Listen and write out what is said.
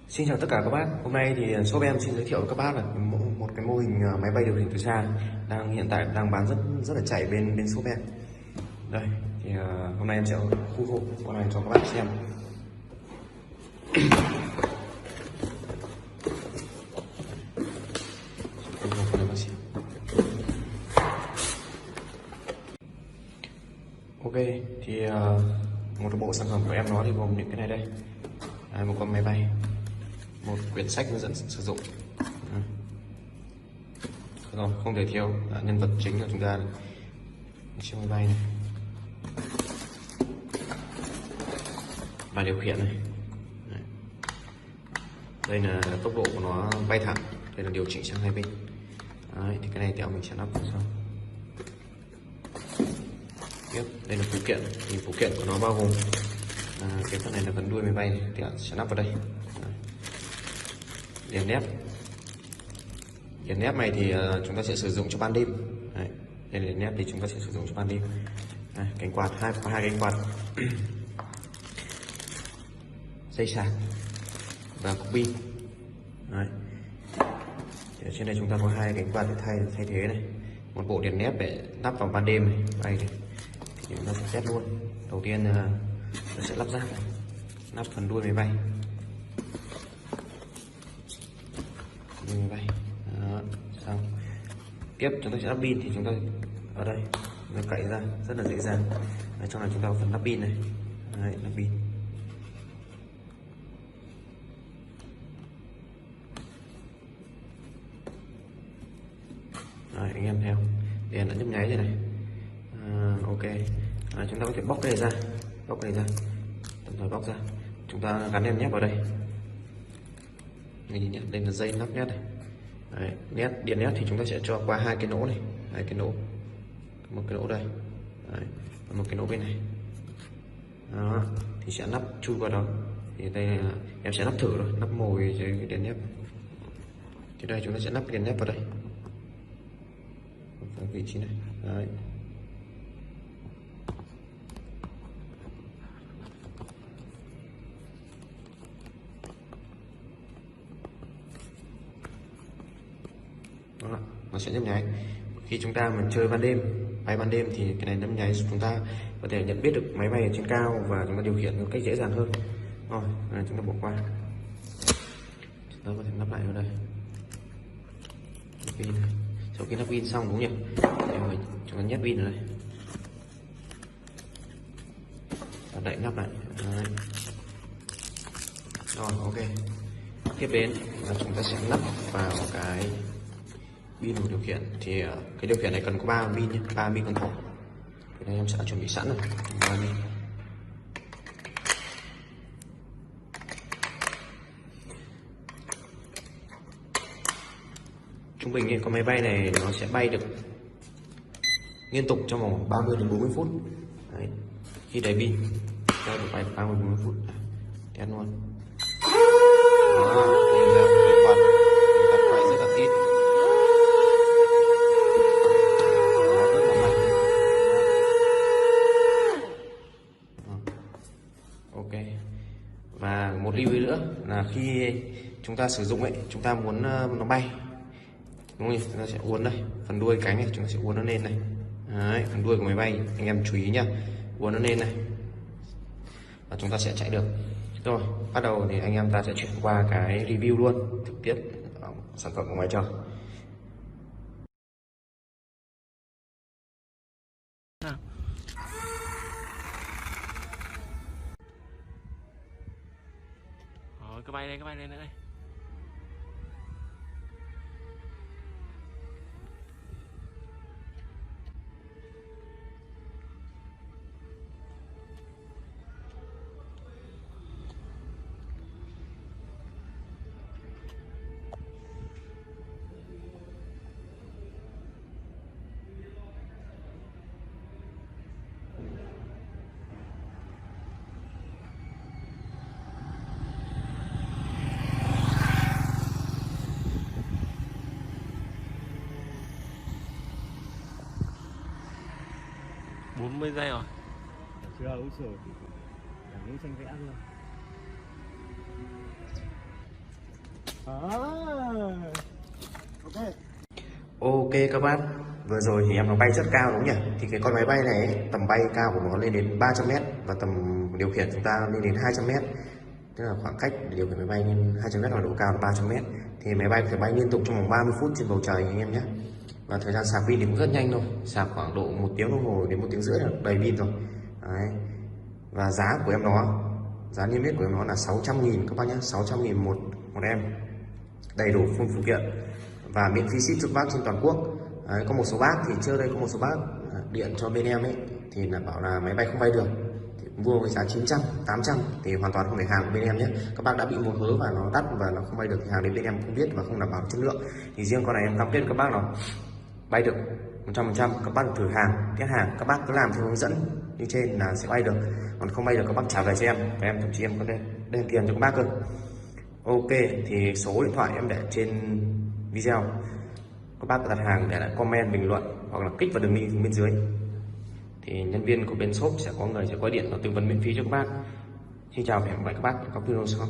Xin chào tất cả các bác. Hôm nay thì shop em xin giới thiệu với các bác là một cái mô hình máy bay điều khiển từ xa hiện tại đang bán rất là chạy bên bên shop em. Đây thì hôm nay em sẽ khu hộ con này cho các bác xem. Ok thì một bộ sản phẩm của em nó thì gồm những cái này đây. Một con máy bay, một quyển sách hướng dẫn sử dụng. Rồi, không thể thiếu nhân vật chính của chúng ta, chiếc máy bay này, và điều khiển này. Đây là tốc độ của nó bay thẳng, đây là điều chỉnh sang hai bên. Đấy, thì cái này theo mình sẽ lắp vào sau. Tiếp đây là phụ kiện, thì phụ kiện của nó bao gồm cái phần này là phần đuôi máy bay này, thì sẽ lắp vào đây. Đèn nép này thì chúng ta sẽ sử dụng cho ban đêm. Đấy, đây là đèn nép thì chúng ta sẽ sử dụng cho ban đêm. Đây, cánh quạt, hai cánh quạt, dây sạc và cục pin. Đấy, thì ở trên đây chúng ta có hai cánh quạt để thay thế này, một bộ đèn nép để lắp vào ban đêm này, bay này. Thì chúng ta sẽ test luôn. Đầu tiên chúng ta sẽ lắp ráp này, lắp phần đuôi máy bay. Đó, xong. Tiếp chúng ta sẽ lắp pin, thì chúng ta ở đây nó cậy ra rất là dễ dàng. Ở trong này chúng ta có phần lắp pin này. Đấy, lắp pin. Rồi, anh em theo đèn đã nhấp nháy rồi này. Ok, chúng ta có thể bóc cái này ra, tạm thời bóc ra, chúng ta gắn đèn nhép vào đây. Đây, đây là dây nắp nhét này. Đấy, điện nét thì chúng ta sẽ cho qua hai cái nỗ này, hai cái nỗ, một cái nỗ đây. Đấy, và một cái nỗ bên này. Đó, thì sẽ lắp chui vào đó. Thì đây là em sẽ lắp thử rồi, lắp mồi cái điện nét. Thì đây chúng ta sẽ lắp điện nét vào đây, vào vị trí này. Đấy. Đó, nó sẽ nhấp nháy. Khi chúng ta mà chơi ban đêm, bay ban đêm thì cái này nhấp nháy chúng ta có thể nhận biết được máy bay ở trên cao và chúng ta điều khiển một cách dễ dàng hơn. Rồi, chúng ta bỏ qua, chúng ta có thể lắp lại vào đây. Pin này. Sau khi lắp pin xong đúng nhỉ? Rồi chúng ta nhét pin vào đây và đậy nắp lại. Đấy. Rồi, ok. Tiếp đến là chúng ta sẽ lắp vào cái pin của điều khiển. Thì cái điều khiển này cần có 3 pin nhé, 3 pin con thỏ. Thì đây em sẽ chuẩn bị sẵn rồi, 3 pin. Trung bình thì con máy bay này nó sẽ bay được liên tục trong vòng 30 đến 40 phút. Đấy. Khi đầy pin cho được bay 30 đến 40 phút. Test luôn. Đó, đây là cái quạt, chúng ta quay rất là tít. Ok. Và một lưu ý nữa là khi chúng ta sử dụng ấy, chúng ta muốn nó bay, đúng không? Chúng ta sẽ uốn đây, phần đuôi cánh này chúng ta sẽ uốn nó lên này. Đấy, phần đuôi của máy bay anh em chú ý nhá, uốn nó lên này và chúng ta sẽ chạy được. Rồi, bắt đầu thì anh em ta sẽ chuyển qua cái review luôn, trực tiếp sản phẩm của ngoài trời. Rồi, cái bay lên đây. Bốn 40 giây rồi. Chưa, úi giời, đằng núi xanh vẽ luôn. Ok các bác, vừa rồi thì em nó bay rất cao đúng nhỉ? Thì cái con máy bay này ấy, tầm bay cao của nó lên đến 300m và tầm điều khiển chúng ta lên đến 200m. Tức là khoảng cách để điều khiển máy bay lên 200m và độ cao là 300m. Thì máy bay có thể bay liên tục trong vòng 30 phút trên bầu trời anh em nhé. Và thời gian sạc pin thì cũng rất nhanh thôi, sạc khoảng độ 1 tiếng đồng hồ đến 1 tiếng rưỡi là đầy pin rồi. Đấy. Và giá của em nó, giá niêm yết của em nó là 600.000 các bác nhé, 600.000 một em, đầy đủ full phụ kiện và miễn phí ship cho bác trên toàn quốc. Đấy, có một số bác thì trước đây có một số bác điện cho bên em ấy thì là bảo là máy bay không bay được, thì mua với giá 900, 800 thì hoàn toàn không phải hàng của bên em nhé. Các bác đã bị một hớ và nó đắt và nó không bay được thì hàng đến bên em không biết và không đảm bảo chất lượng. Thì riêng con này em cam kết các bác nào bay được 100%, các bác thử hàng, test hàng, các bác cứ làm theo hướng dẫn như trên là sẽ bay được. Còn không bay được các bác trả về cho em, và em thậm chí em có đem tiền cho các bác cơ. Ok, thì số điện thoại em để trên video, các bác đặt hàng để lại comment bình luận hoặc là kích vào đường link bên dưới thì nhân viên của bên shop sẽ có người sẽ gọi điện và tư vấn miễn phí cho các bác. Xin chào và hẹn gặp lại các bác ở các video sau.